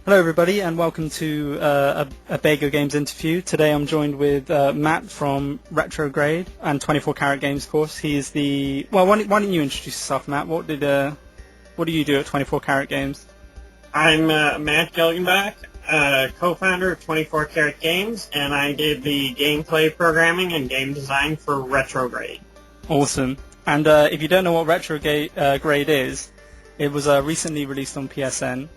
Hello everybody and welcome to a BagoGames interview. Today I'm joined with Matt from Retrograde and 24 Karat Games course. He is the... Well, why don't you introduce yourself, Matt? What do you do at 24 Karat Games? I'm Matt Gilgenbach, co-founder of 24 Karat Games, and I did the gameplay programming and game design for Retrograde. Awesome. And if you don't know what Retrograde is, it was recently released on PSN.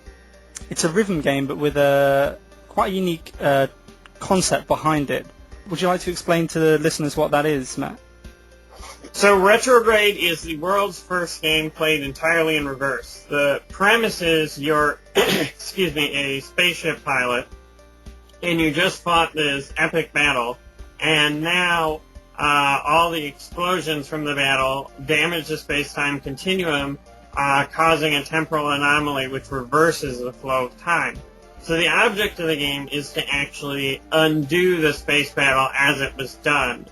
It's a rhythm game, but with a quite unique concept behind it. Would you like to explain to the listeners what that is, Matt? So Retrograde is the world's first game played entirely in reverse. The premise is you're, a spaceship pilot, and you just fought this epic battle, and now all the explosions from the battle damage the space-time continuum, causing a temporal anomaly which reverses the flow of time. So the object of the game is to actually undo the space battle as it was done.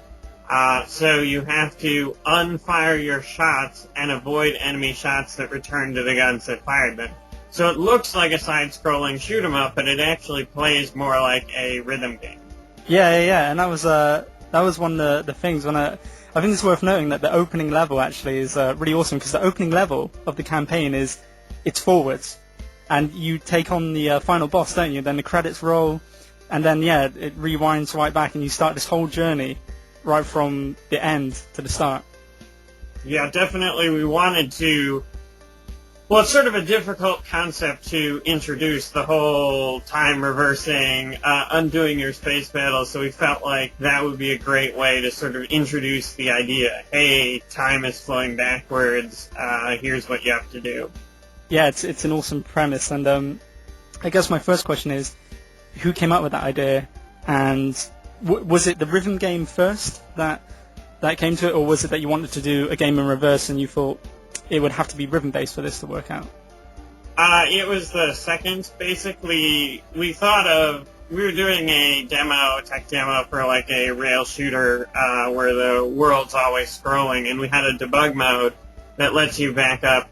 So you have to unfire your shots and avoid enemy shots that return to the guns that fired them. So it looks like a side-scrolling shoot-'em-up, but it actually plays more like a rhythm game. Yeah, and that was one of the things when I think it's worth noting that the opening level actually is really awesome, because the opening level of the campaign it's forwards, and you take on the final boss, don't you? Then the credits roll, and then it rewinds right back, and you start this whole journey right from the end to the start. Yeah, definitely. We wanted to... Well, it's sort of a difficult concept to introduce, the whole time reversing, undoing your space battle, so we felt like that would be a great way to sort of introduce the idea. Hey, time is flowing backwards, here's what you have to do. Yeah, it's an awesome premise, and I guess my first question is, who came up with that idea, and was it the rhythm game first that came to it, or was it that you wanted to do a game in reverse and you thought it would have to be rhythm-based for this to work out? It was the second. Basically, we were doing a tech demo for like a rail shooter where the world's always scrolling, and we had a debug mode that lets you back up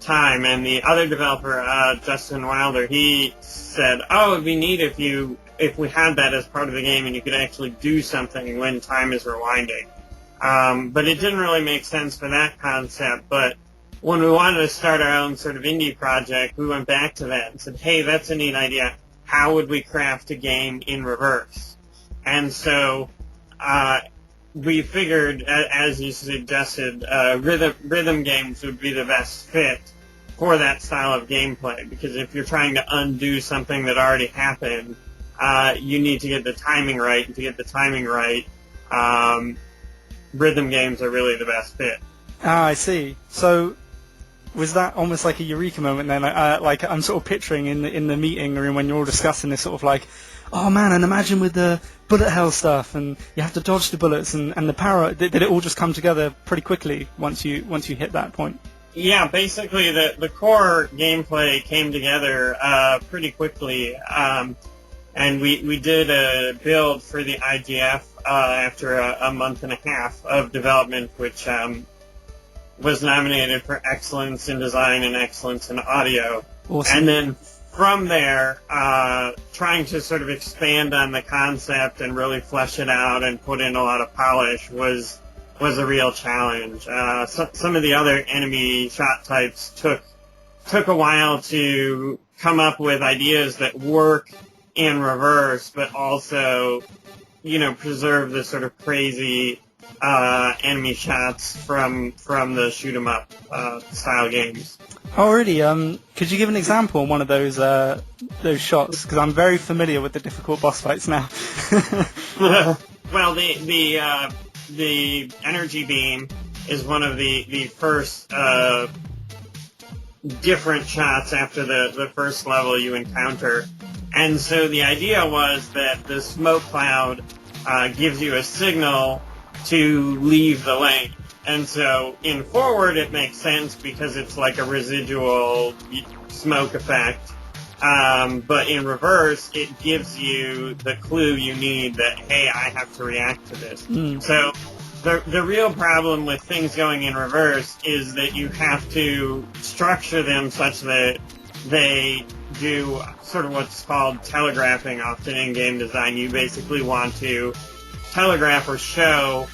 time, and the other developer, Justin Wilder, he said, it'd be neat if we had that as part of the game and you could actually do something when time is rewinding. But it didn't really make sense for that concept, but when we wanted to start our own sort of indie project, we went back to that and said, hey, that's a neat idea. How would we craft a game in reverse? And so we figured, as you suggested, rhythm games would be the best fit for that style of gameplay, because if you're trying to undo something that already happened, you need to get the timing right, and to get the timing right, rhythm games are really the best fit. I see. So was that almost like a eureka moment then? Like I'm sort of picturing in the meeting room when you're all discussing this, sort of like, oh man, and imagine with the bullet hell stuff, and you have to dodge the bullets, and the power. Did it all just come together pretty quickly once you hit that point? Yeah, basically the core gameplay came together pretty quickly, and we did a build for the IGF after a month and a half of development, which was nominated for excellence in design and excellence in audio. Awesome. And then from there, trying to sort of expand on the concept and really flesh it out and put in a lot of polish was a real challenge. Some of the other enemy shot types took a while to come up with ideas that work in reverse, but also, preserve the sort of crazy enemy shots from the shoot-'em-up style games. Oh, really? Could you give an example on one of those shots? Because I'm very familiar with the difficult boss fights now. Well, the energy beam is one of the first different shots after the first level you encounter. And so the idea was that the smoke cloud gives you a signal to leave the lane. And so in forward it makes sense because it's like a residual smoke effect. But in reverse, it gives you the clue you need that, hey, I have to react to this. So the real problem with things going in reverse is that you have to structure them such that they do sort of what's called telegraphing often in game design. You basically want to telegraph or show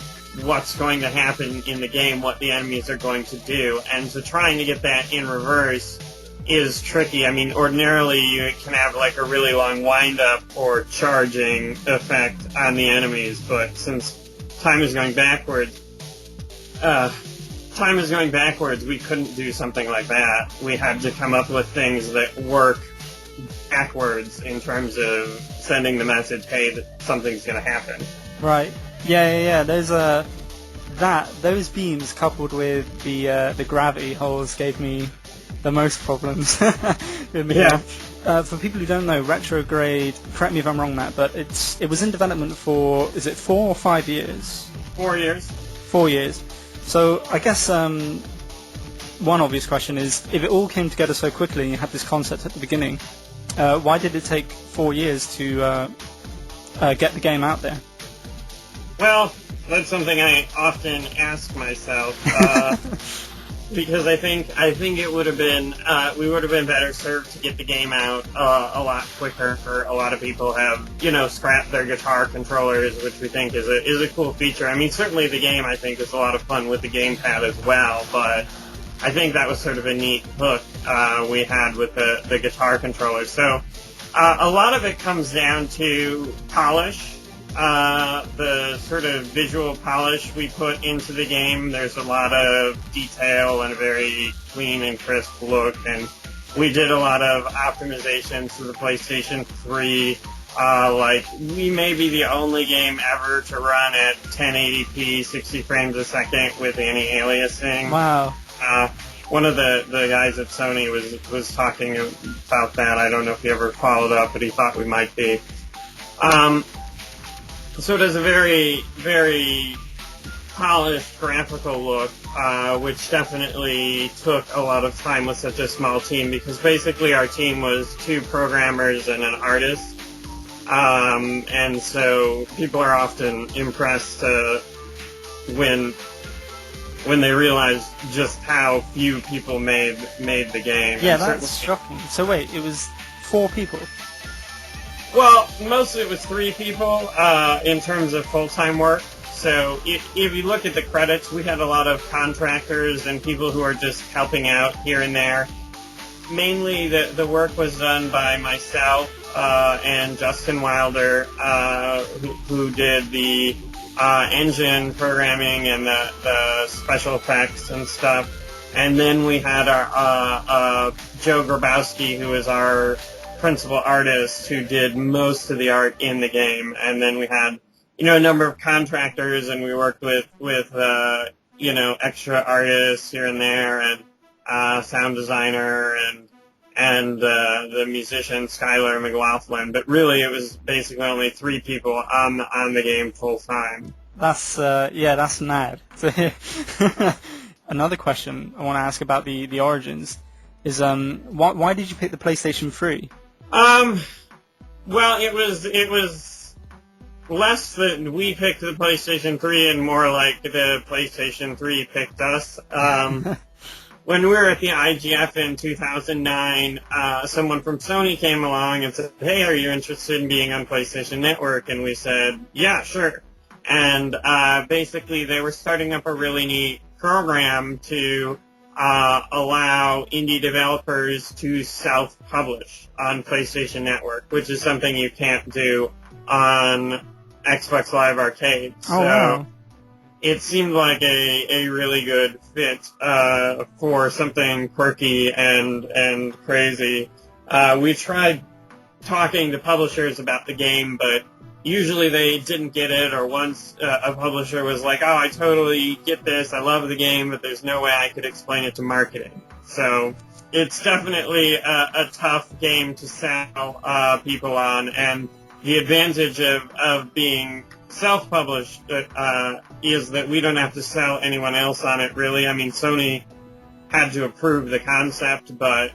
what's going to happen in the game, what the enemies are going to do. And so trying to get that in reverse is tricky. I mean, ordinarily you can have like a really long wind-up or charging effect on the enemies, but since time is going backwards, we couldn't do something like that. We had to come up with things that work backwards in terms of sending the message, hey, that something's going to happen. Right. Yeah. There's those beams coupled with the gravity holes gave me the most problems in the game. For people who don't know, Retrograde, correct me if I'm wrong, Matt, but it was in development for, is it 4 or 5 years? 4 years. 4 years. So I guess one obvious question is, if it all came together so quickly and you had this concept at the beginning, why did it take 4 years to get the game out there? Well, that's something I often ask myself, because I think it would have been we would have been better served to get the game out a lot quicker. A lot of people have scrapped their guitar controllers, which we think is a cool feature. I mean, certainly the game I think is a lot of fun with the gamepad as well, but I think that was sort of a neat hook we had with the guitar controllers. So a lot of it comes down to polish. The sort of visual polish we put into the game. There's a lot of detail and a very clean and crisp look, and we did a lot of optimizations to the PlayStation 3. We may be the only game ever to run at 1080p, 60 frames a second with anti-aliasing. Wow. One of the guys at Sony was talking about that. I don't know if he ever followed up, but he thought we might be. So it has a very, very polished graphical look, which definitely took a lot of time with such a small team, because basically our team was 2 programmers and an artist. And so people are often impressed when they realize just how few people made the game. Yeah, that's shocking. So wait, it was 4 people? Well, most of it was 3 people in terms of full-time work. So if you look at the credits, we had a lot of contractors and people who are just helping out here and there. Mainly the work was done by myself and Justin Wilder, who did the engine programming and the special effects and stuff. And then we had our Joe Grabowski, who is our principal artist, who did most of the art in the game. And then we had a number of contractors, and we worked with extra artists here and there, and sound designer and the musician Skylar McLaughlin. But really it was basically only 3 people on the game full time. That's that's mad. Another question I want to ask about the origins is why did you pick the PlayStation 3? Well, it was less that we picked the PlayStation 3 and more like the PlayStation 3 picked us. When we were at the IGF in 2009, someone from Sony came along and said, hey, are you interested in being on PlayStation Network? And we said, yeah, sure. And basically they were starting up a really neat program to allow indie developers to self-publish on PlayStation Network, which is something you can't do on Xbox Live Arcade. Oh, wow. It seemed like a really good fit for something quirky and crazy. We tried talking to publishers about the game, but usually they didn't get it, or once a publisher was like, oh, I totally get this, I love the game, but there's no way I could explain it to marketing. So it's definitely a tough game to sell people on, and the advantage of being self-published is that we don't have to sell anyone else on it, really. I mean, Sony had to approve the concept, but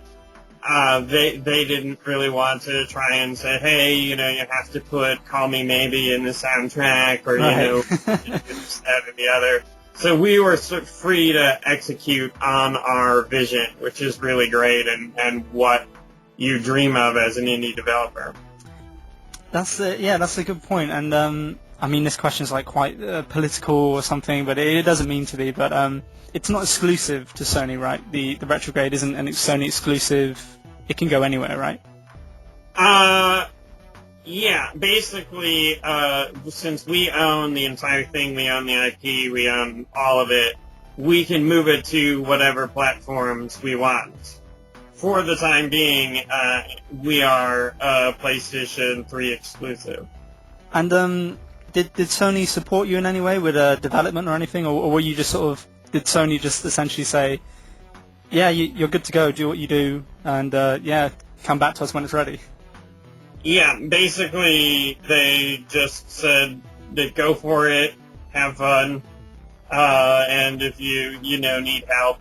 they didn't really want to try and say, hey, you have to put Call Me Maybe in the soundtrack, or, this, that, or the other. So we were sort of free to execute on our vision, which is really great, and what you dream of as an indie developer. That's a good point. And I mean, this question is like quite political or something, but it doesn't mean to be. But it's not exclusive to Sony, right? The retrograde isn't an Sony exclusive. It can go anywhere, right? Yeah, basically, since we own the entire thing, we own the IP, we own all of it, we can move it to whatever platforms we want. For the time being, we are PlayStation 3 exclusive. And did Sony support you in any way with development or anything, or were you just did Sony just essentially say, yeah, you're good to go, do what you do, and come back to us when it's ready? Yeah, basically they just said that go for it, have fun, and if you need help,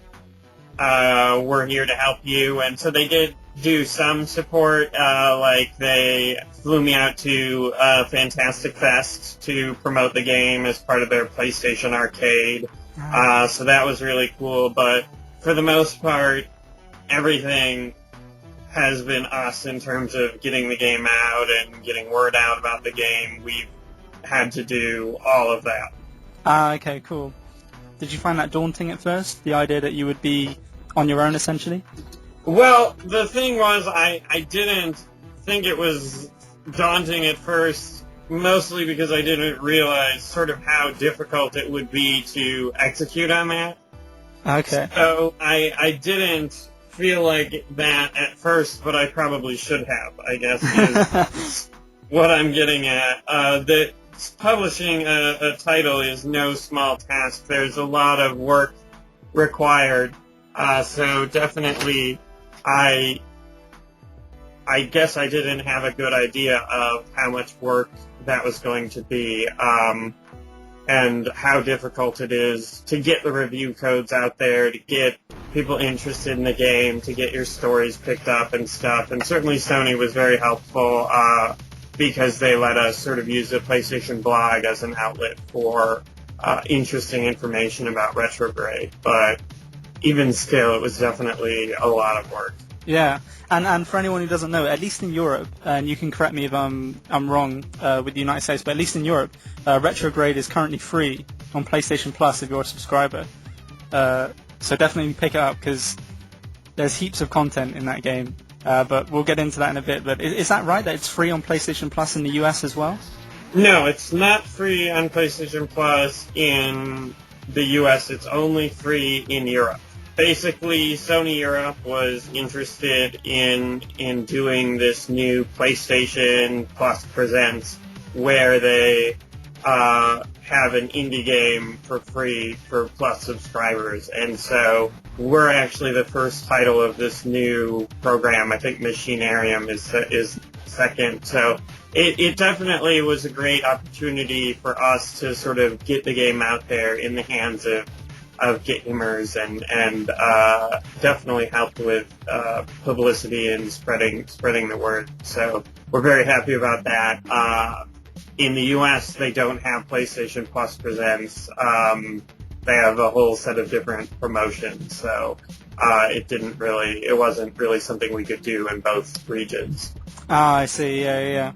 we're here to help you. And so they did do some support, like they flew me out to Fantastic Fest to promote the game as part of their PlayStation Arcade. So that was really cool, but for the most part, everything has been us in terms of getting the game out and getting word out about the game. We've had to do all of that. Okay, cool. Did you find that daunting at first, the idea that you would be on your own, essentially? Well, the thing was, I didn't think it was daunting at first, mostly because I didn't realize sort of how difficult it would be to execute on that. Okay. So I didn't feel like that at first, but I probably should have, I guess, is what I'm getting at. That publishing a title is no small task. There's a lot of work required. So definitely, I guess I didn't have a good idea of how much work that was going to be, and how difficult it is to get the review codes out there, to get people interested in the game, to get your stories picked up and stuff. And certainly Sony was very helpful, because they let us sort of use the PlayStation blog as an outlet for interesting information about Retrograde. But even still, it was definitely a lot of work. Yeah, and for anyone who doesn't know, at least in Europe, and you can correct me if I'm wrong with the United States, but at least in Europe, Retrograde is currently free on PlayStation Plus if you're a subscriber. So definitely pick it up, because there's heaps of content in that game. But we'll get into that in a bit. But is that right, that it's free on PlayStation Plus in the US as well? No, it's not free on PlayStation Plus in the US. It's only free in Europe. Basically, Sony Europe was interested in doing this new PlayStation Plus Presents, where they have an indie game for free for Plus subscribers. And so we're actually the first title of this new program. I think Machinarium is second. So it definitely was a great opportunity for us to sort of get the game out there in the hands of gamers, and definitely helped with publicity and spreading the word. So we're very happy about that. In the U.S., they don't have PlayStation Plus Presents. They have a whole set of different promotions, so it wasn't really something we could do in both regions. Ah, I see. Yeah.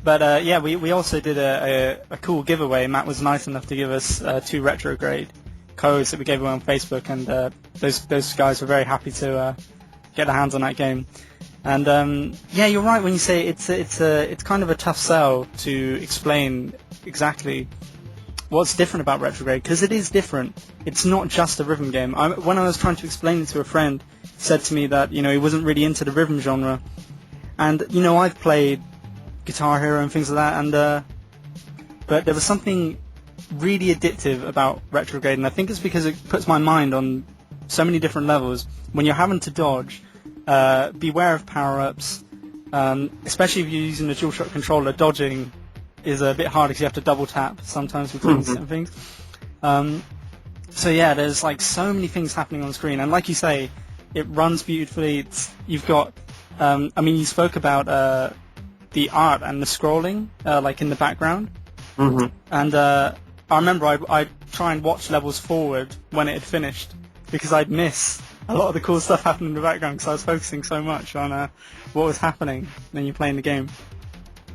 But we also did a cool giveaway. Matt was nice enough to give us 2 Retrograde codes that we gave away on Facebook, and those guys were very happy to get their hands on that game. And you're right when you say it's kind of a tough sell to explain exactly what's different about Retrograde, because it is different. It's not just a rhythm game. When I was trying to explain it to a friend, he said to me that he wasn't really into the rhythm genre, and I've played Guitar Hero and things like that, and but there was something really addictive about Retrograde, and I think it's because it puts my mind on so many different levels. When you're having to dodge, beware of power-ups, especially if you're using the DualShock controller. Dodging is a bit hard because you have to double tap sometimes between certain things. So there's like so many things happening on the screen, and like you say, it runs beautifully. You've got, you spoke about the art and the scrolling, like in the background, and I remember I'd try and watch levels forward when it had finished, because I'd miss a lot of the cool stuff happened in the background because I was focusing so much on what was happening when you're playing the game.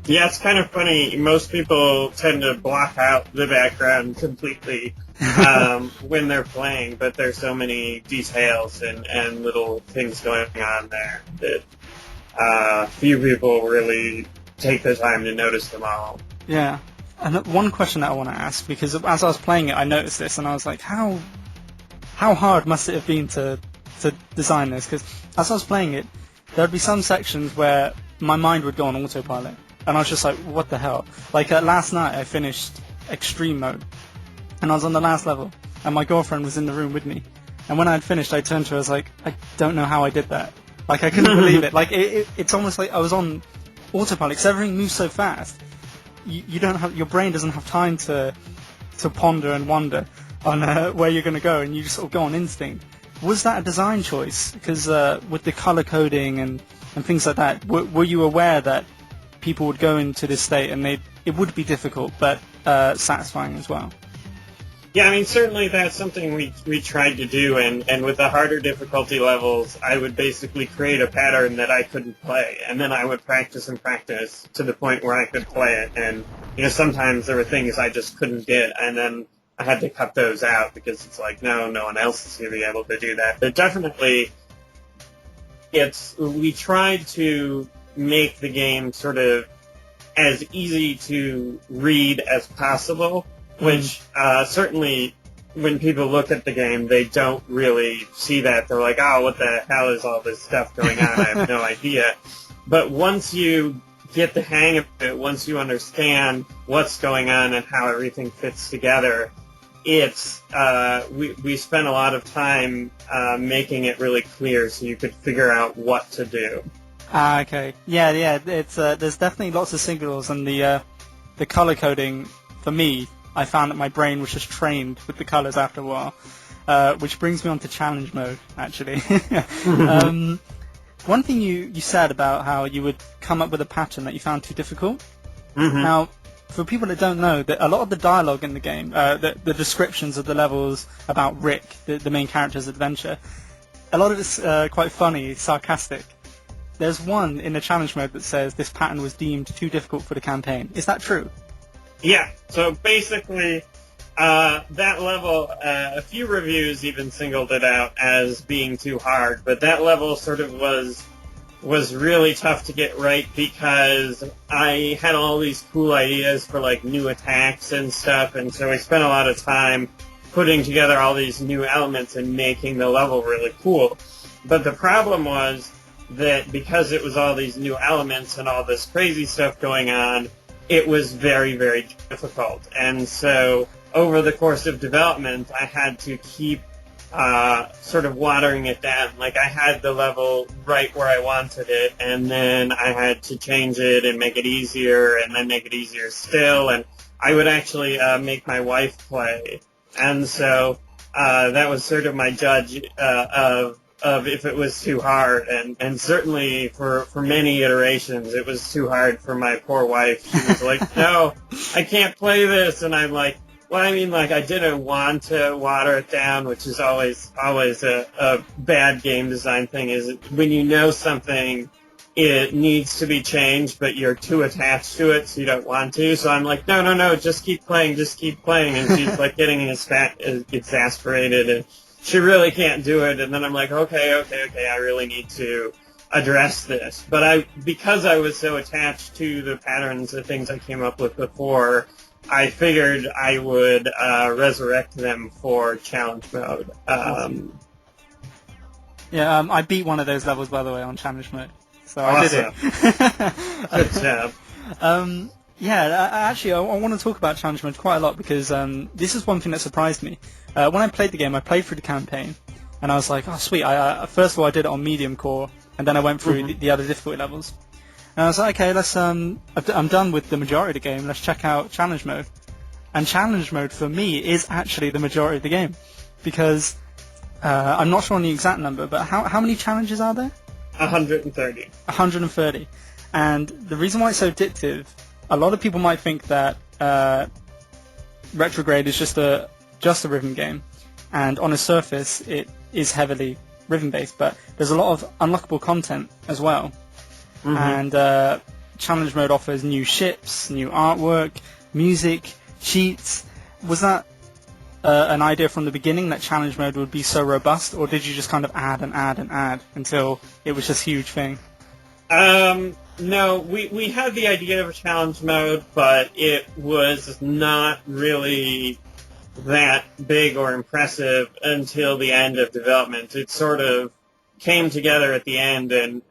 Yeah, it's kind of funny. Most people tend to block out the background completely when they're playing, but there's so many details and little things going on there that few people really take the time to notice them all. Yeah. And one question that I want to ask, because as I was playing it, I noticed this, and I was like, how hard must it have been to design this? Because as I was playing it, there would be some sections where my mind would go on autopilot, and I was just like, what the hell? Like, last night I finished Extreme Mode, and I was on the last level, and my girlfriend was in the room with me. And when I had finished, I turned to her, I was like, I don't know how I did that. Like, I couldn't believe it. Like, it's almost like I was on autopilot, because everything moves so fast. You don't have, your brain doesn't have time to ponder and wonder on where you're going to go, and you just sort of go on instinct. Was that a design choice? Because with the color coding and things like that, were you aware that people would go into this state and it would be difficult but satisfying as well? Yeah, I mean, certainly that's something we tried to do, and with the harder difficulty levels, I would basically create a pattern that I couldn't play, and then I would practice and practice to the point where I could play it, and, sometimes there were things I just couldn't get, and then I had to cut those out, because it's like, no one else is going to be able to do that. But definitely, we tried to make the game sort of as easy to read as possible, which certainly when people look at the game, they don't really see that. They're like, oh, what the hell is all this stuff going on? I have no idea. But once you get the hang of it, once you understand what's going on and how everything fits together, it's we spent a lot of time making it really clear so you could figure out what to do. Okay. Yeah. It's there's definitely lots of signals, and the color coding for me, I found that my brain was just trained with the colors after a while, which brings me on to challenge mode, actually. One thing you said about how you would come up with a pattern that you found too difficult. Mm-hmm. Now, for people that don't know, that a lot of the dialogue in the game, the descriptions of the levels about Rick, the main character's adventure, a lot of it's quite funny, sarcastic. There's one in the challenge mode that says this pattern was deemed too difficult for the campaign. Is that true? Yeah, so basically, that level, a few reviews even singled it out as being too hard, but that level sort of was really tough to get right because I had all these cool ideas for, like, new attacks and stuff, and so I spent a lot of time putting together all these new elements and making the level really cool. But the problem was that because it was all these new elements and all this crazy stuff going on, it was very, very difficult. And so over the course of development, I had to keep sort of watering it down. Like, I had the level right where I wanted it, and then I had to change it and make it easier, and then make it easier still. And I would actually make my wife play. And so that was sort of my judge of if it was too hard, and certainly for many iterations it was too hard for my poor wife. She was like, no, I can't play this, and I'm like, well, I mean, like, I didn't want to water it down, which is always a bad game design thing, is when you know something, it needs to be changed, but you're too attached to it, so you don't want to. So I'm like, no, just keep playing, and she's like getting exasperated, and she really can't do it, and then I'm like, okay, I really need to address this. But because I was so attached to the patterns, the things I came up with before, I figured I would resurrect them for challenge mode. I beat one of those levels, by the way, on challenge mode. So awesome. I did it. Good job. Actually, I want to talk about challenge mode quite a lot because this is one thing that surprised me. When I played the game, I played through the campaign, and I was like, oh, sweet. First of all, I did it on medium core, and then I went through the other difficulty levels. And I was like, okay, I'm done with the majority of the game. Let's check out challenge mode. And challenge mode, for me, is actually the majority of the game. Because I'm not sure on the exact number, but how many challenges are there? 130. 130. And the reason why it's so addictive, a lot of people might think that Retrograde is just a rhythm game, and on the surface it is heavily rhythm-based, but there's a lot of unlockable content as well. Mm-hmm. And challenge mode offers new ships, new artwork, music, cheats. Was that an idea from the beginning that challenge mode would be so robust, or did you just kind of add and add and add until it was this huge thing? No, we had the idea of a challenge mode, but it was not really that big or impressive until the end of development. It sort of came together at the end, and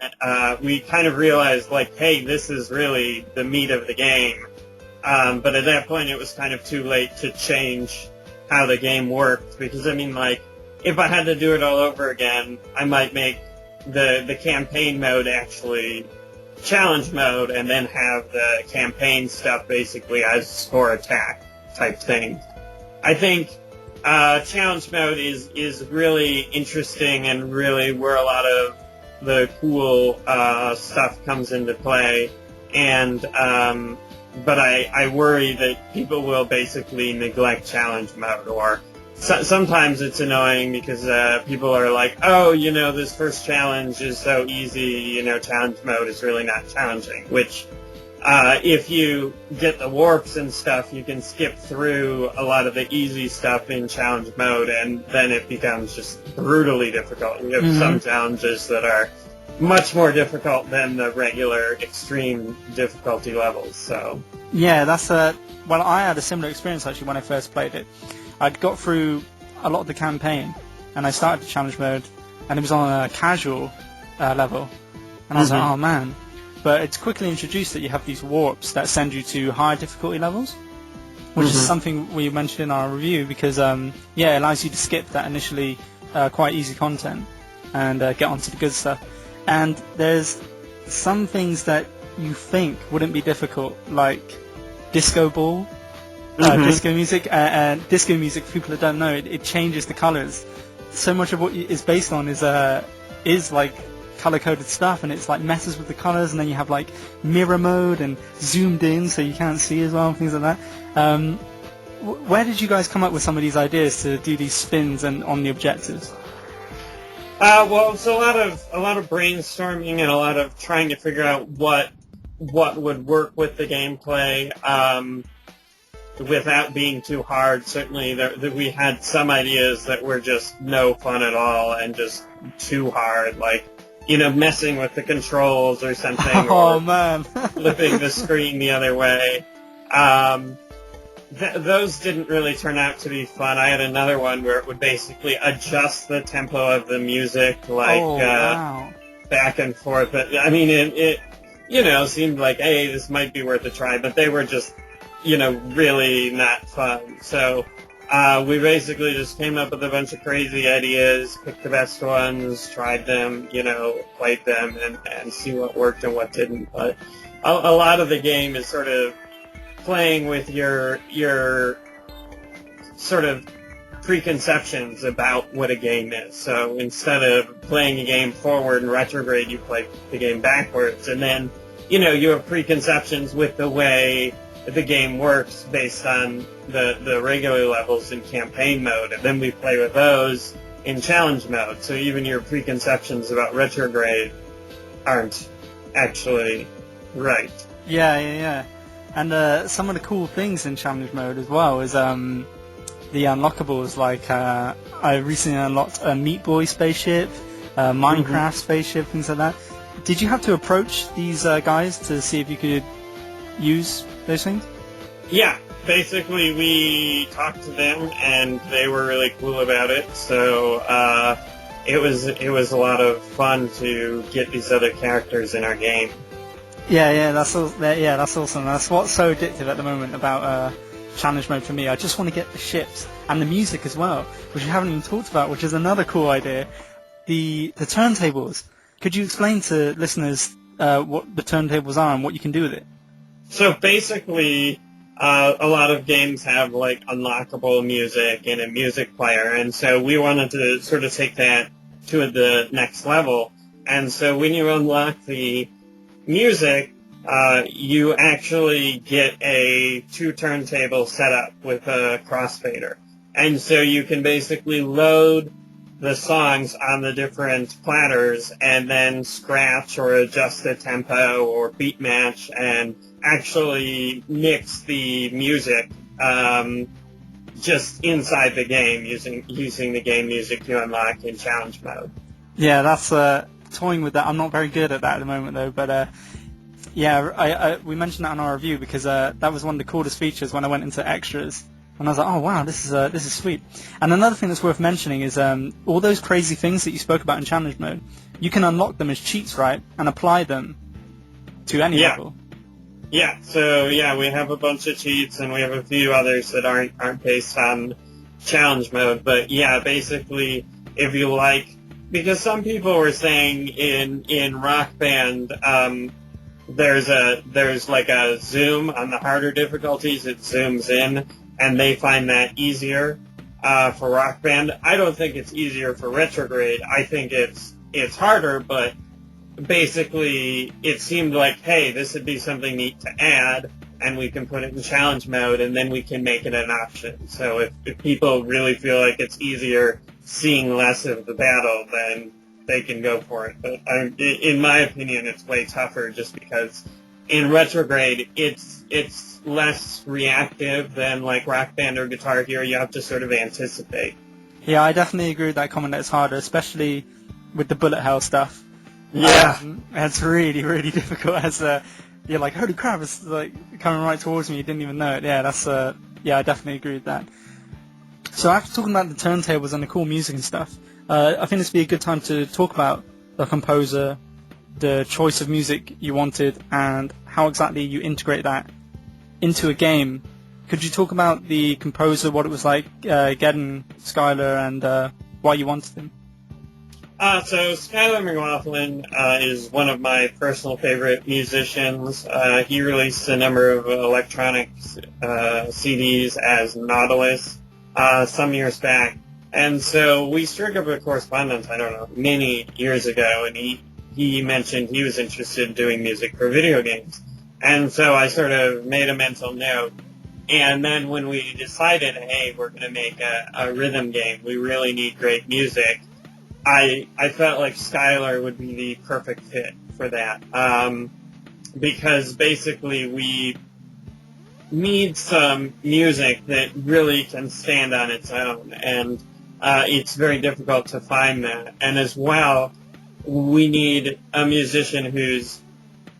we kind of realized, like, hey, this is really the meat of the game. But at that point, it was kind of too late to change how the game worked, because, I mean, like, if I had to do it all over again, I might make the campaign mode actually challenge mode, and then have the campaign stuff basically as score attack type thing. I think challenge mode is really interesting and really where a lot of the cool stuff comes into play. And but I worry that people will basically neglect challenge mode, or sometimes it's annoying because people are like, oh, you know, this first challenge is so easy, you know, challenge mode is really not challenging, which if you get the warps and stuff, you can skip through a lot of the easy stuff in challenge mode, and then it becomes just brutally difficult. You have some challenges that are much more difficult than the regular extreme difficulty levels. So yeah, that's well, I had a similar experience actually when I first played it. I'd got through a lot of the campaign, and I started the challenge mode, and it was on a casual level, and I was like, oh man. But it's quickly introduced that you have these warps that send you to higher difficulty levels, which is something we mentioned in our review, because it allows you to skip that initially quite easy content and get onto the good stuff. And there's some things that you think wouldn't be difficult, like disco ball, disco music, and disco music, for people that don't know, it changes the colors. So much of what it's based on is like color-coded stuff, and it's like messes with the colors, and then you have like mirror mode and zoomed in so you can't see as well, and things like that. Where did you guys come up with some of these ideas to do these spins and on the objectives? Well, it's a lot of brainstorming and a lot of trying to figure out what would work with the gameplay without being too hard. Certainly, we had some ideas that were just no fun at all and just too hard, like, you know, messing with the controls or something, or man. flipping the screen the other way. Those didn't really turn out to be fun. I had another one where it would basically adjust the tempo of the music, like back and forth. But, I mean, it you know, seemed like, hey, this might be worth a try, but they were just, you know, really not fun. So we basically just came up with a bunch of crazy ideas, picked the best ones, tried them, you know, played them, and see what worked and what didn't. But a lot of the game is sort of playing with your sort of preconceptions about what a game is. So instead of playing a game forward and retrograde, you play the game backwards, and then, you know, you have preconceptions with the way the game works based on the regular levels in campaign mode, and then we play with those in challenge mode. So even your preconceptions about retrograde aren't actually right. Yeah. And some of the cool things in challenge mode as well is the unlockables. Like I recently unlocked a Meat Boy spaceship, Minecraft spaceship, things like that. Did you have to approach these guys to see if you could use those things? Yeah, basically we talked to them and they were really cool about it. So it was a lot of fun to get these other characters in our game. Yeah, that's awesome. That's what's so addictive at the moment about challenge mode for me. I just want to get the ships and the music as well, which we haven't even talked about, which is another cool idea. The turntables. Could you explain to listeners what the turntables are and what you can do with it? So basically, a lot of games have like unlockable music and a music player, and so we wanted to sort of take that to the next level. And so when you unlock the music, you actually get a 2-turntable setup with a crossfader. And so you can basically load the songs on the different platters and then scratch or adjust the tempo or beat match and actually mix the music just inside the game using the game music you unlock in challenge mode. Yeah, that's toying with that. I'm not very good at that at the moment though, but yeah, we mentioned that in our review because that was one of the coolest features when I went into extras. And I was like, oh wow, this is sweet. And another thing that's worth mentioning is all those crazy things that you spoke about in challenge mode. You can unlock them as cheats, right, and apply them to any level. Yeah. So yeah, we have a bunch of cheats, and we have a few others that aren't based on challenge mode. But yeah, basically, if you like, because some people were saying in Rock Band, there's like a zoom on the harder difficulties. It zooms in. And they find that easier for Rock Band. I don't think it's easier for Retrograde. I think it's harder, but basically it seemed like, hey, this would be something neat to add, and we can put it in challenge mode, and then we can make it an option. So if people really feel like it's easier seeing less of the battle, then they can go for it. But in my opinion, it's way tougher just because in Retrograde, it's less reactive than like Rock Band or Guitar Hero. You have to sort of anticipate. Yeah, I definitely agree with that comment that it's harder, especially with the bullet hell stuff. Yeah. It's really, really difficult as you're like, holy crap, it's like coming right towards me, you didn't even know it. Yeah, that's yeah, I definitely agree with that. So after talking about the turntables and the cool music and stuff, I think this would be a good time to talk about the composer, the choice of music you wanted, and how exactly you integrate that into a game. Could you talk about the composer, what it was like getting Skylar, and why you wanted him? So Skylar McLaughlin is one of my personal favorite musicians. He released a number of electronic CDs as Nautilus some years back. And so we struck up a correspondence, I don't know, many years ago, and he mentioned he was interested in doing music for video games. And so I sort of made a mental note. And then when we decided, hey, we're going to make a rhythm game, we really need great music, I felt like Skylar would be the perfect fit for that. Because basically we need some music that really can stand on its own. And it's very difficult to find that. And as well, we need a musician who's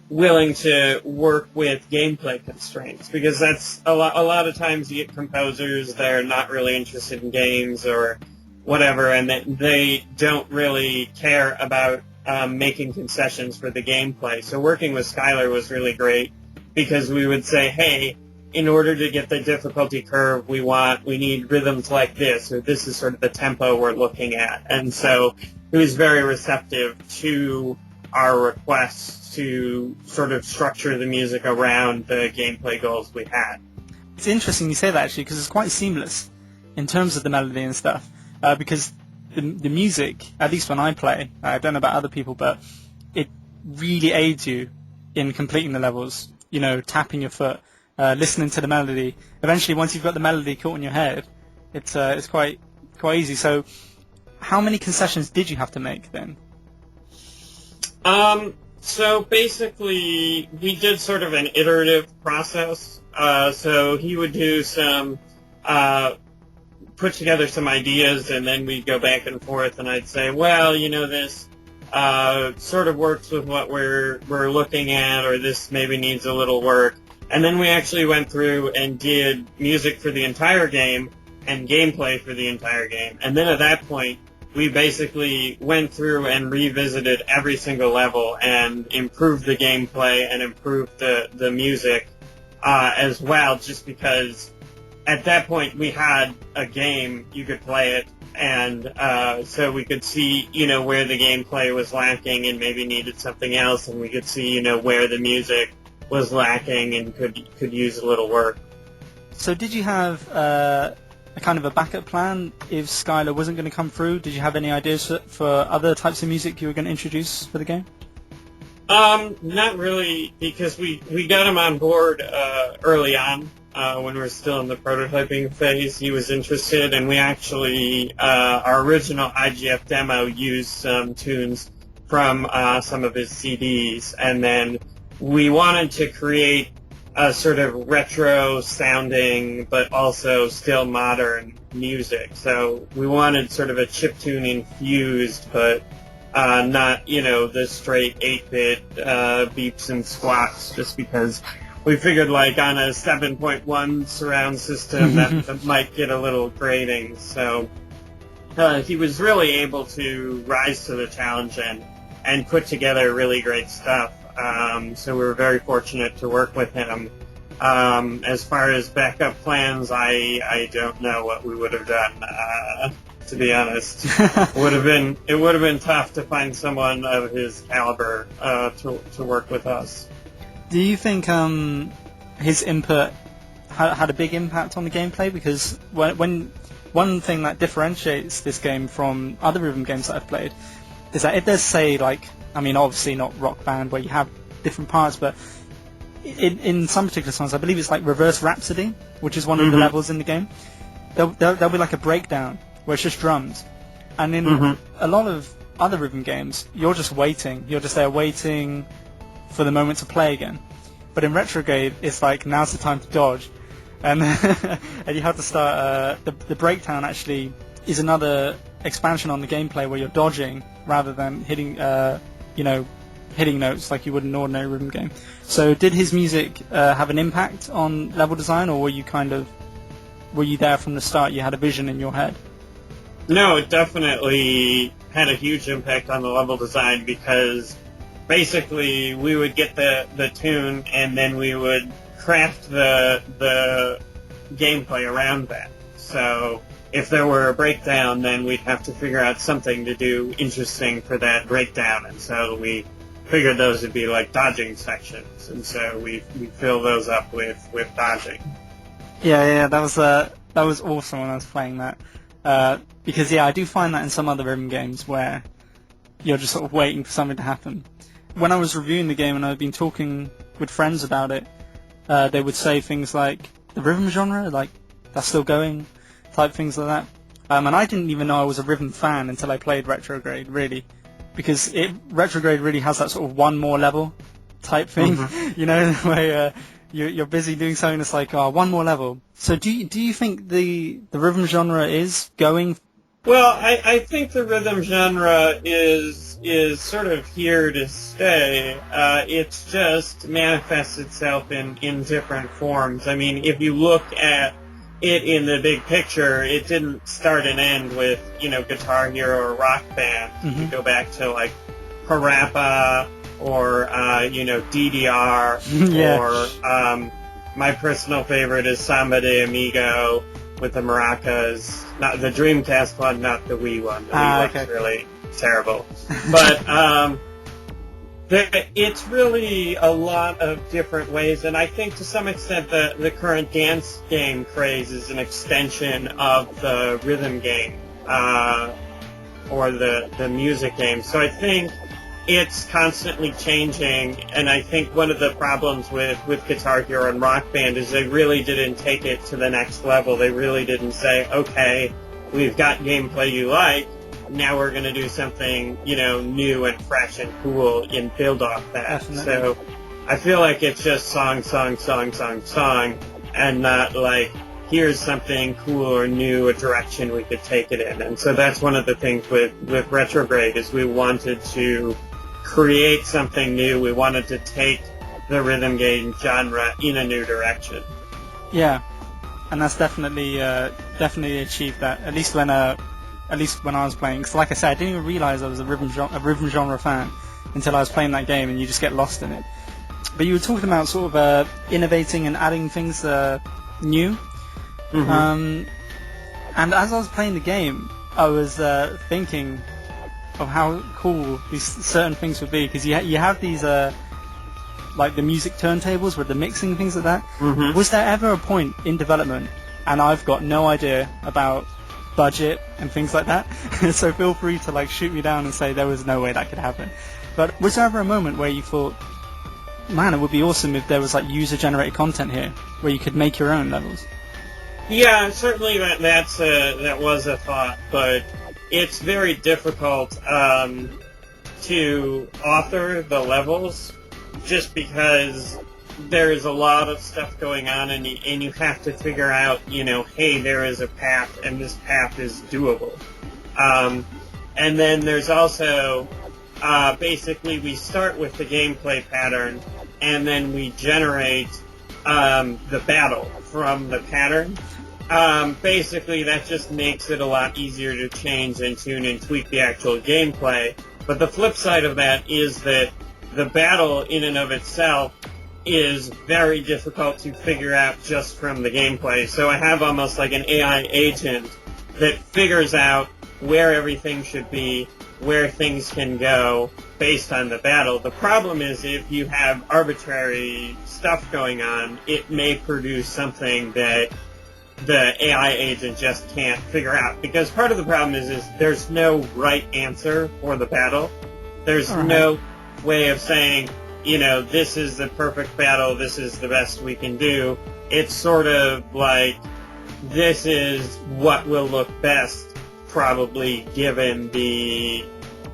willing to work with gameplay constraints, because that's a lot of times you get composers that are not really interested in games or whatever, and that they don't really care about making concessions for the gameplay. So working with Skylar was really great, because we would say, hey, in order to get the difficulty curve we need rhythms like this, or this is sort of the tempo we're looking at. And so he was very receptive to our requests to sort of structure the music around the gameplay goals we had. It's interesting you say that, actually, because it's quite seamless in terms of the melody and stuff, because the music, at least when I play, I don't know about other people, but it really aids you in completing the levels, you know, tapping your foot, listening to the melody. Eventually, once you've got the melody caught in your head, it's quite easy. So how many concessions did you have to make then? So basically, we did sort of an iterative process. So he would do some, put together some ideas, and then we'd go back and forth, and I'd say, well, you know, this sort of works with what we're looking at, or this maybe needs a little work. And then we actually went through and did music for the entire game and gameplay for the entire game. And then at that point, we basically went through and revisited every single level and improved the gameplay and improved the music as well, just because at that point we had a game, you could play it, and so we could see, you know, where the gameplay was lacking and maybe needed something else, and we could see, you know, where the music was lacking and could use a little work. So did you have a kind of a backup plan if Skylar wasn't going to come through? Did you have any ideas for other types of music you were going to introduce for the game? Not really, because we got him on board early on, when we were still in the prototyping phase. He was interested, and we actually, our original IGF demo used some tunes from some of his CDs, and then we wanted to create a sort of retro-sounding, but also still modern music. So we wanted sort of a chiptune infused, but not, the straight 8-bit beeps and squats, just because we figured, like, on a 7.1 surround system, that might get a little grating. So he was really able to rise to the challenge and put together really great stuff. So we were very fortunate to work with him. As far as backup plans, I don't know what we would have done. To be honest, it would have been tough to find someone of his caliber to work with us. Do you think his input had a big impact on the gameplay? Because when one thing that differentiates this game from other rhythm games that I've played is that if there's, say, obviously not Rock Band where you have different parts, but in some particular songs, I believe it's like Reverse Rhapsody, which is one of the levels in the game. There'll be like a breakdown where it's just drums, and in a lot of other rhythm games, you're just waiting. You're just there waiting for the moment to play again. But in Retrograde, it's like, now's the time to dodge, and and you have to start. The breakdown actually is another expansion on the gameplay where you're dodging rather than hitting notes like you would in an ordinary rhythm game. So did his music have an impact on level design, or were you there from the start? You had a vision in your head? No, it definitely had a huge impact on the level design, because basically we would get the tune and then we would craft the gameplay around that. So if there were a breakdown, then we'd have to figure out something to do interesting for that breakdown, and so we figured those would be like dodging sections, and so we fill those up with dodging. Yeah, that was awesome when I was playing that, because I do find that in some other rhythm games where you're just sort of waiting for something to happen. When I was reviewing the game and I've been talking with friends about it, they would say things like, the rhythm genre, like, that's still going, type things like that. And I didn't even know I was a rhythm fan until I played Retrograde, really. Because Retrograde really has that sort of one more level type thing, where you're busy doing something that's like, one more level. So do you think the rhythm genre is going? Well, I think the rhythm genre is sort of here to stay. It's just manifests itself in different forms. I mean, if you look at it in the big picture, it didn't start and end with, Guitar Hero or Rock Band. You go back to, like, Parappa or, DDR, or my personal favorite is Samba de Amigo with the maracas. Not the Dreamcast one, not the Wii one. The Wii one's really terrible. But it's really a lot of different ways, and I think to some extent the current dance game craze is an extension of the rhythm game, or the music game. So I think it's constantly changing, and I think one of the problems with Guitar Hero and Rock Band is they really didn't take it to the next level. They really didn't say, okay, we've got gameplay you like, now we're going to do something, new and fresh and cool and build off that. Definitely. So I feel like it's just song, and not like, here's something cool or new, a direction we could take it in. And so that's one of the things with Retrograde, is we wanted to create something new. We wanted to take the rhythm game genre in a new direction. Yeah, and that's definitely achieved that, at least when I was playing. Because like I said, I didn't even realize I was a rhythm genre fan until I was playing that game, and you just get lost in it. But you were talking about sort of innovating and adding things new. And as I was playing the game, I was thinking of how cool these certain things would be, because you have these like the music turntables with the mixing, things like that. Was there ever a point in development, and I've got no idea about budget and things like that, so feel free to shoot me down and say there was no way that could happen, but was there ever a moment where you thought, man, it would be awesome if there was like user-generated content here where you could make your own levels. Yeah, certainly that was a thought, but it's very difficult to author the levels just because there's a lot of stuff going on, and you have to figure out, hey, there is a path, and this path is doable. And then there's also, basically, we start with the gameplay pattern, and then we generate the battle from the pattern. Basically, that just makes it a lot easier to change and tune and tweak the actual gameplay. But the flip side of that is that the battle in and of itself is very difficult to figure out just from the gameplay. So I have almost like an AI agent that figures out where everything should be, where things can go based on the battle. The problem is if you have arbitrary stuff going on, it may produce something that the AI agent just can't figure out. Because part of the problem is there's no right answer for the battle. There's no way of saying, this is the perfect battle, this is the best we can do. It's sort of like, this is what will look best, probably given the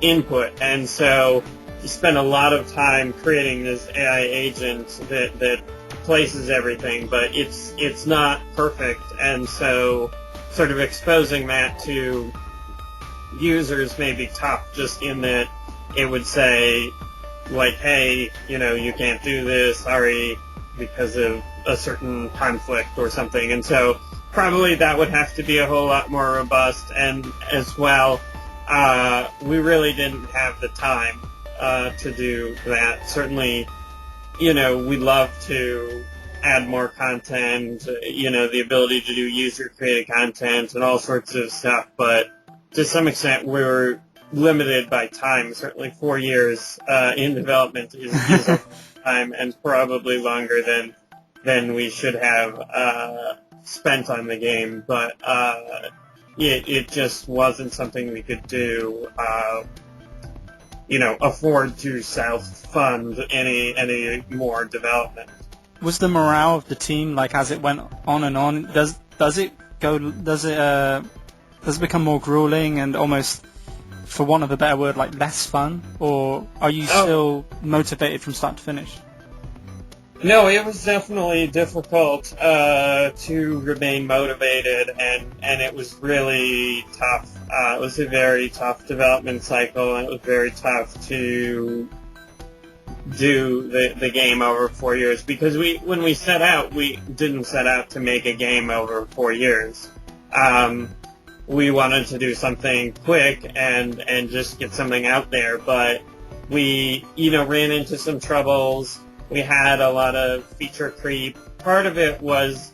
input. And so you spend a lot of time creating this AI agent that places everything, but it's not perfect. And so sort of exposing that to users may be tough, just in that it would say, like, hey, you can't do this, sorry, because of a certain conflict or something. And so probably that would have to be a whole lot more robust. And as well, we really didn't have the time to do that. Certainly, we'd love to add more content, the ability to do user-created content and all sorts of stuff, but to some extent we're limited by time. Certainly 4 years in development is a long time, and probably longer than we should have spent on the game, but it just wasn't something we could do, afford to self-fund any more development. Was the morale of the team, like, as it went on and on, does it become more grueling and almost, for want of a better word, like less fun, or are you still motivated from start to finish? No, it was definitely difficult to remain motivated, and it was really tough. It was a very tough development cycle, and it was very tough to do the game over 4 years, because when we set out, we didn't set out to make a game over 4 years. We wanted to do something quick and just get something out there, but we ran into some troubles. We had a lot of feature creep. Part of it was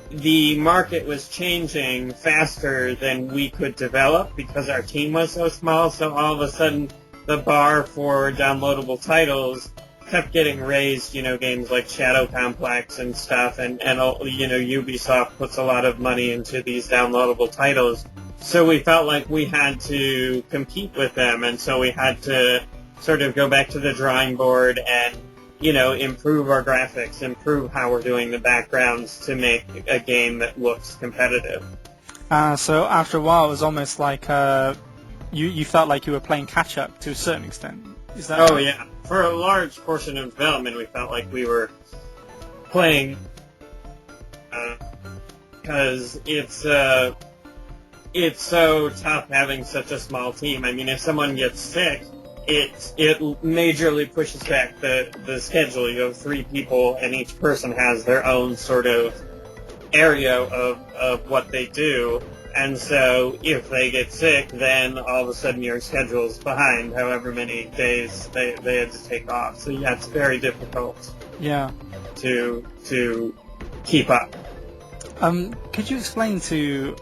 the market was changing faster than we could develop because our team was so small, so all of a sudden the bar for downloadable titles kept getting raised, games like Shadow Complex and stuff, and Ubisoft puts a lot of money into these downloadable titles. So we felt like we had to compete with them, and so we had to sort of go back to the drawing board and, improve our graphics, improve how we're doing the backgrounds to make a game that looks competitive. So after a while, it was almost like you felt like you were playing catch-up to a certain extent. Is that right? Yeah. For a large portion of development, we felt like we were playing, because it's so tough having such a small team. I mean, if someone gets sick, it majorly pushes back the schedule. You have 3 people, and each person has their own sort of area of what they do. And so if they get sick, then all of a sudden your schedule's behind however many days they had to take off. So yeah, it's very difficult to keep up. Could you explain to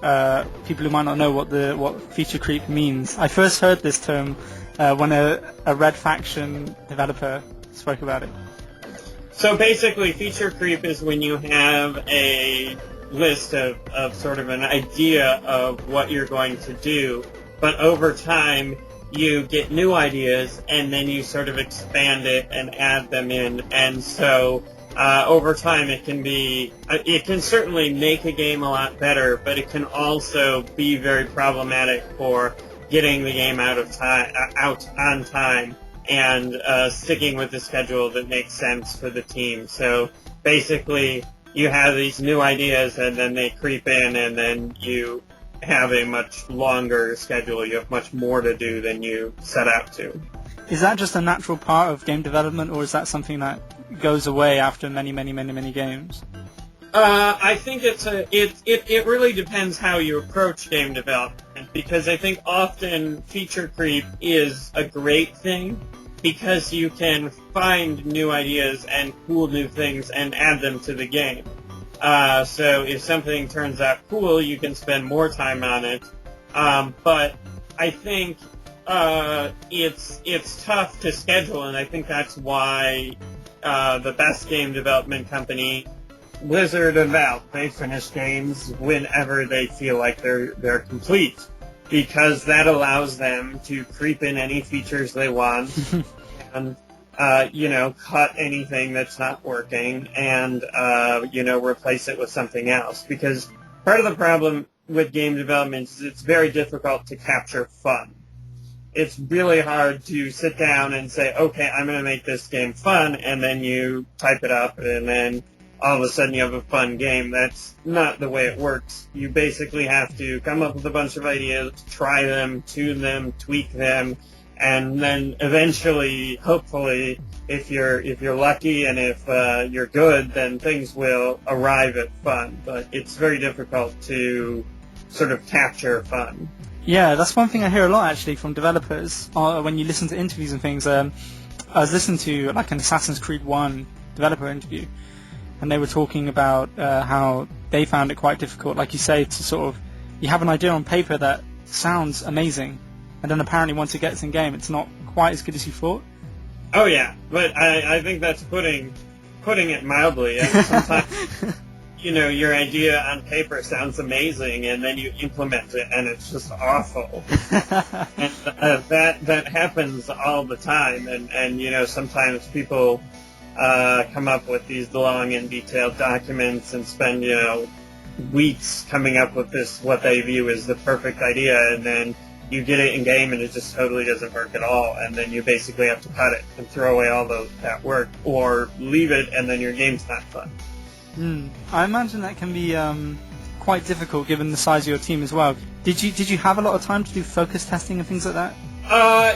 people who might not know what feature creep means? I first heard this term when a Red Faction developer spoke about it. So basically, feature creep is when you have a list of sort of an idea of what you're going to do, but over time you get new ideas, and then you sort of expand it and add them in. And so over time, it can certainly make a game a lot better, but it can also be very problematic for getting the game out on time and sticking with the schedule that makes sense for the team. So basically, you have these new ideas, and then they creep in, and then you have a much longer schedule. You have much more to do than you set out to. Is that just a natural part of game development, or is that something that goes away after many games? I think it really depends how you approach game development, because I think often feature creep is a great thing because you can find new ideas and cool new things and add them to the game. So if something turns out cool, you can spend more time on it. But I think it's tough to schedule, and I think that's why the best game development company, Blizzard and Valve, they finish games whenever they feel like they're complete, because that allows them to creep in any features they want and cut anything that's not working and replace it with something else. Because part of the problem with game development is it's very difficult to capture fun. It's really hard to sit down and say, okay, I'm going to make this game fun, and then you type it up, and then all of a sudden you have a fun game. That's not the way it works. You basically have to come up with a bunch of ideas, try them, tune them, tweak them, and then eventually, hopefully, if you're lucky and if you're good, then things will arrive at fun. But it's very difficult to sort of capture fun. Yeah, that's one thing I hear a lot actually from developers when you listen to interviews and things. I was listening to like an Assassin's Creed 1 developer interview, and they were talking about how they found it quite difficult, like you say, to sort of, you have an idea on paper that sounds amazing, and then apparently once it gets in game, it's not quite as good as you thought. Oh yeah, but I think that's putting it mildly. And sometimes, your idea on paper sounds amazing, and then you implement it, and it's just awful. And that happens all the time, and sometimes people come up with these long and detailed documents and spend weeks coming up with what they view as the perfect idea, and then you get it in game and it just totally doesn't work at all, and then you basically have to cut it and throw away all that work, or leave it, and then your game's not fun. I imagine that can be quite difficult given the size of your team as well. Did you have a lot of time to do focus testing and things like that?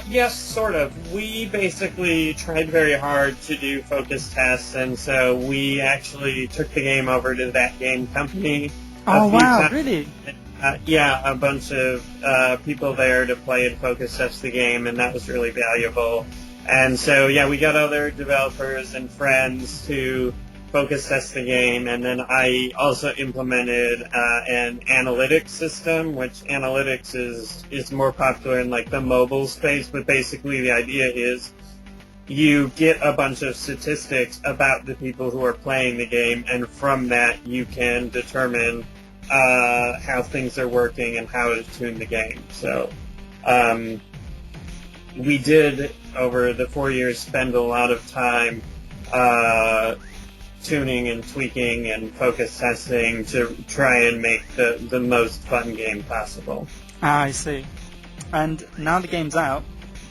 Yes, sort of. We basically tried very hard to do focus tests, and so we actually took the game over to That Game Company. Oh, wow, really? Yeah, a bunch of people there to play and focus test the game, and that was really valuable. And so, yeah, we got other developers and friends to focus test the game, and then I also implemented an analytics system, which analytics is more popular in like the mobile space, but basically the idea is you get a bunch of statistics about the people who are playing the game, and from that you can determine how things are working and how to tune the game. So we did, over the 4 years, spend a lot of time tuning and tweaking and focus testing to try and make the most fun game possible. I see. And now the game's out,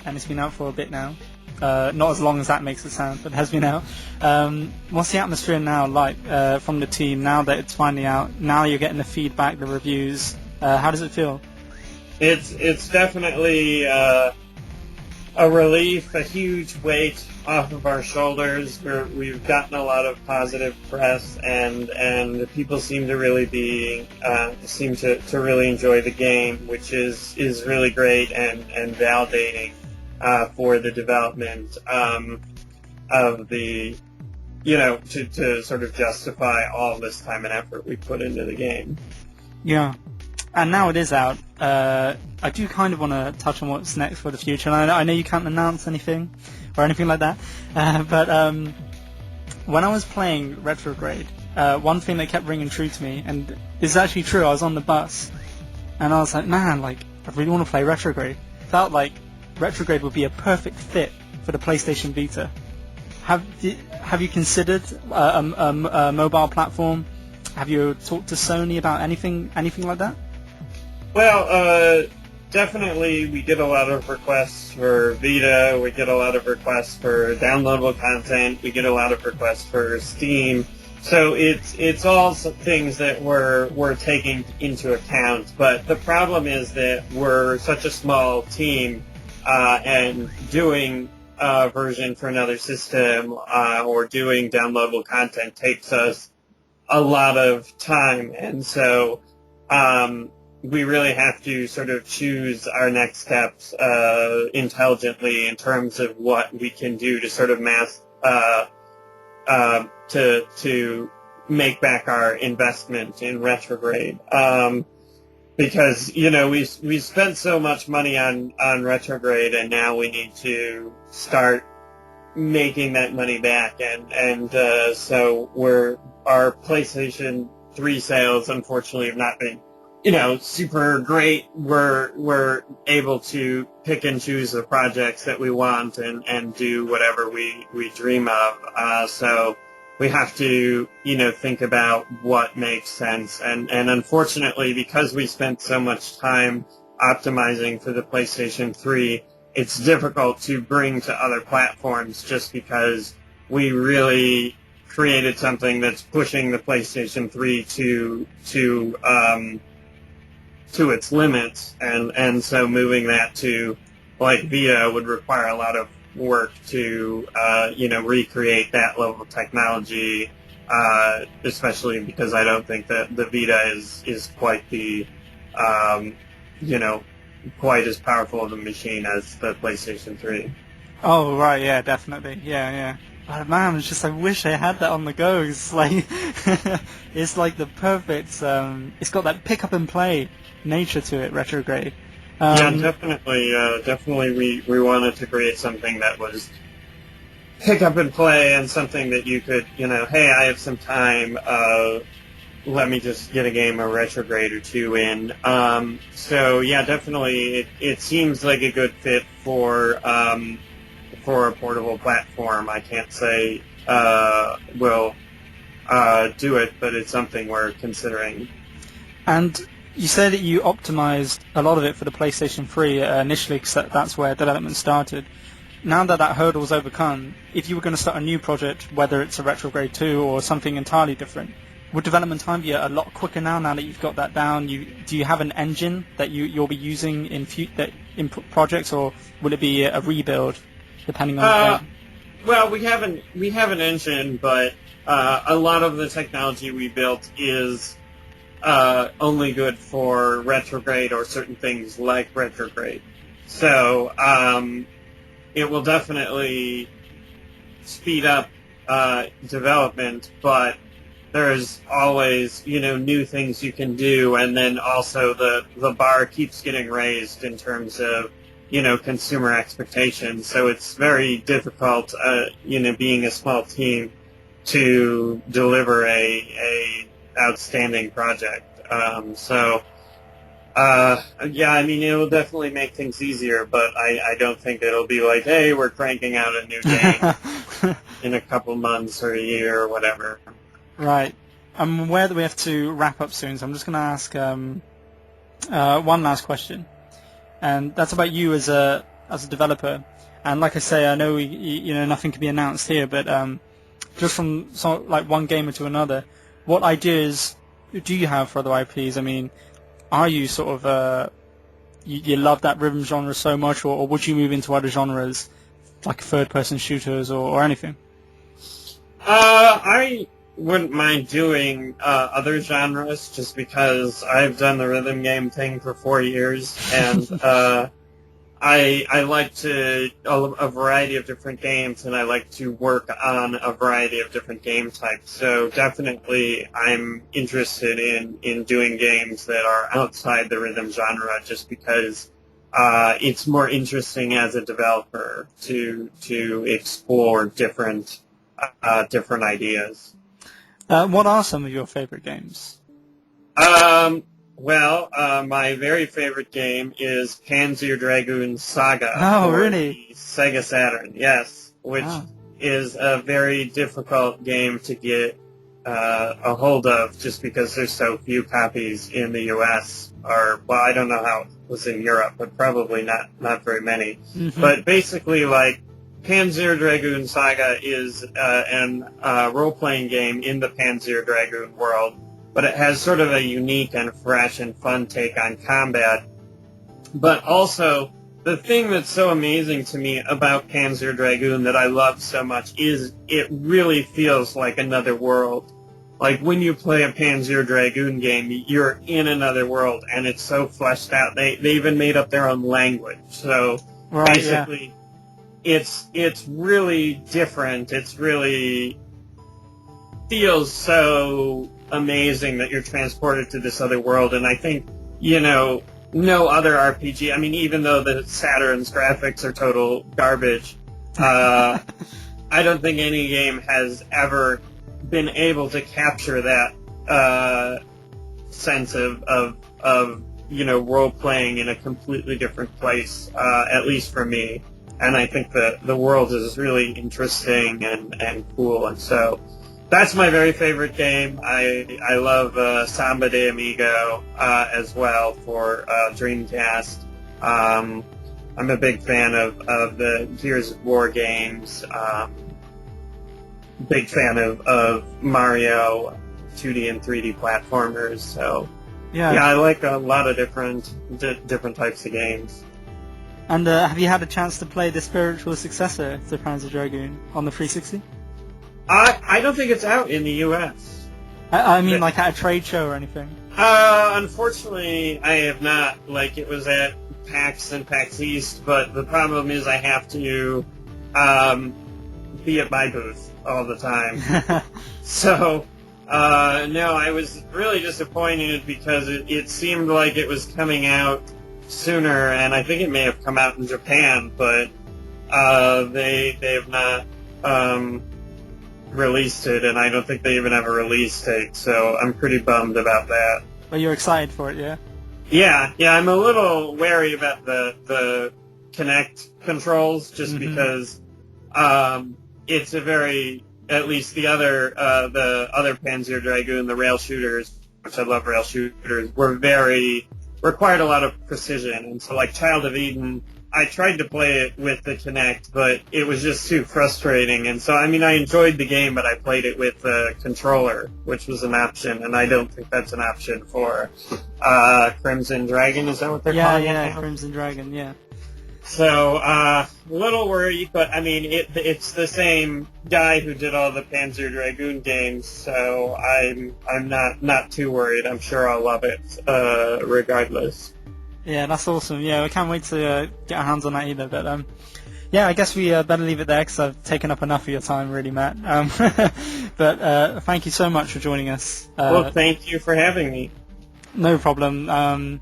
and it's been out for a bit now. Not as long as that makes it sound, but it has been out. What's the atmosphere now like from the team now that it's finally out? Now you're getting the feedback, the reviews. How does it feel? It's definitely a relief, a huge weight off of our shoulders. We've gotten a lot of positive press, and people seem to really to really enjoy the game, which is really great and validating for the development of the, to sort of justify all this time and effort we put into the game. Yeah. And now it is out. I do kind of want to touch on what's next for the future. And I know you can't announce anything or anything like that. But when I was playing Retrograde, one thing that kept ringing true to me, and this is actually true, I was on the bus, and I was like, man, I really want to play Retrograde. Felt like Retrograde would be a perfect fit for the PlayStation Vita. Have you considered a mobile platform? Have you talked to Sony about anything like that? Well, definitely we get a lot of requests for Vita, we get a lot of requests for downloadable content, we get a lot of requests for Steam. So it's all things that we're taking into account. But the problem is that we're such a small team, and doing a version for another system or doing downloadable content takes us a lot of time, and so we really have to sort of choose our next steps intelligently in terms of what we can do to sort of to make back our investment in Retrograde. Because, we spent so much money on Retrograde, and now we need to start making that money back, and so our PlayStation 3 sales unfortunately have not been super great. We're able to pick and choose the projects that we want and do whatever we dream of. So we have to, think about what makes sense. And unfortunately, because we spent so much time optimizing for the PlayStation 3, it's difficult to bring to other platforms just because we really created something that's pushing the PlayStation 3 to its limits, and so moving that to like Vita would require a lot of work to recreate that level of technology, especially because I don't think that the Vita is quite the quite as powerful of a machine as the PlayStation 3. Oh right, yeah, definitely, yeah. But man, it's just I wish I had that on the go. It's like it's like the perfect. It's got that pick up and play nature to it, Retrograde. Yeah, definitely. We wanted to create something that was pick up and play, and something that you could, hey, I have some time. Let me just get a game of Retrograde or two in. So yeah, definitely, it seems like a good fit for a portable platform. I can't say we'll do it, but it's something we're considering. And you say that you optimized a lot of it for the PlayStation 3 initially, because that's where development started. Now that hurdle's overcome, if you were going to start a new project, whether it's a Retrograde 2 or something entirely different, would development time be a lot quicker now that you've got that down? Do you have an engine that you'll be using in projects, or will it be a rebuild, depending on well, we have an engine, but a lot of the technology we built is only good for Retrograde or certain things like Retrograde. So it will definitely speed up development, but there's always, new things you can do, and then also the bar keeps getting raised in terms of, consumer expectations. So it's very difficult, being a small team to deliver a outstanding project. Yeah, I mean, it'll definitely make things easier, but I don't think it'll be like, hey, we're cranking out a new game in a couple months or a year or whatever. Right. I'm aware that we have to wrap up soon, so I'm just going to ask one last question, and that's about you as a developer. And like I say, I know nothing can be announced here, but just from one gamer to another, what ideas do you have for other IPs? I mean, are you sort of you love that rhythm genre so much, or would you move into other genres like third-person shooters or anything? I wouldn't mind doing other genres, just because I've done the rhythm game thing for 4 years, and I like a variety of different games, and I like to work on a variety of different game types. So definitely I'm interested in doing games that are outside the rhythm genre, just because it's more interesting as a developer to explore different ideas. What are some of your favorite games? Well, my very favorite game is Panzer Dragoon Saga Oh, for really? the Sega Saturn, yes, which Ah. is a very difficult game to get a hold of just because there's so few copies in the U.S. Or, well, I don't know how it was in Europe, but probably not very many. Mm-hmm. But basically, like, Panzer Dragoon Saga is an role-playing game in the Panzer Dragoon world, but it has sort of a unique and fresh and fun take on combat. But also, the thing that's so amazing to me about Panzer Dragoon that I love so much is it really feels like another world. Like, when you play a Panzer Dragoon game, you're in another world, and it's so fleshed out. They even made up their own language. So, Right, basically, it's really different. It's really feels so amazing that you're transported to this other world, and I think, no other RPG, I mean, even though the Saturn's graphics are total garbage, I don't think any game has ever been able to capture that sense of role-playing in a completely different place, at least for me. And I think that the world is really interesting and cool, and so that's my very favorite game. I love Samba de Amigo as well for Dreamcast. I'm a big fan of the Gears of War games. Big fan of Mario 2D and 3D platformers. So yeah, I like a lot of different types of games. And have you had a chance to play the spiritual successor to Panzer Dragoon on the 360? I don't think it's out in the U.S. I mean, like at a trade show or anything? Unfortunately, I have not. Like, it was at PAX and PAX East, but the problem is I have to be at my booth all the time. So, no, I was really disappointed because it seemed like it was coming out sooner, and I think it may have come out in Japan, but they have not released it, and I don't think they even have a release date, so I'm pretty bummed about that. But you're excited for it, yeah? Yeah, I'm a little wary about the Kinect controls, just because it's a very, at least the other Panzer Dragoon, the rail shooters, which I love rail shooters, required a lot of precision, and so like Child of Eden, I tried to play it with the Kinect, but it was just too frustrating, and so, I mean, I enjoyed the game, but I played it with the controller, which was an option, and I don't think that's an option for Crimson Dragon, is that what they're calling it? Yeah, Crimson Dragon, yeah. So, a little worried, but, I mean, it's the same guy who did all the Panzer Dragoon games, so I'm not too worried. I'm sure I'll love it, regardless. Yeah, that's awesome. Yeah, we can't wait to get our hands on that either. But yeah, I guess we better leave it there because I've taken up enough of your time, really, Matt. But thank you so much for joining us. Well, thank you for having me. No problem.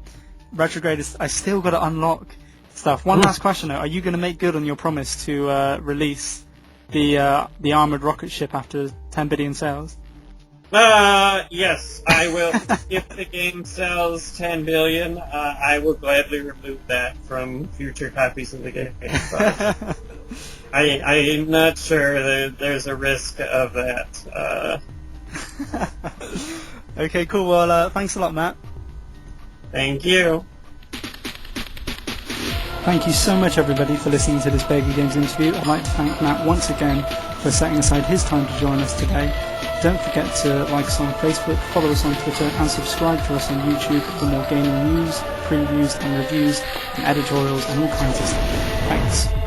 Retrograde I still got to unlock stuff. One last question though: are you going to make good on your promise to release the armored rocket ship after 10 billion sales? Yes, I will. If the game sells 10 billion, I will gladly remove that from future copies of the game. But I'm not sure that there's a risk of that. Okay, cool. Well, thanks a lot, Matt. Thank you. Thank you so much, everybody, for listening to this BagoGames interview. I'd like to thank Matt once again for setting aside his time to join us today. Don't forget to like us on Facebook, follow us on Twitter, and subscribe to us on YouTube for more gaming news, previews and reviews, and editorials and all kinds of stuff. Thanks.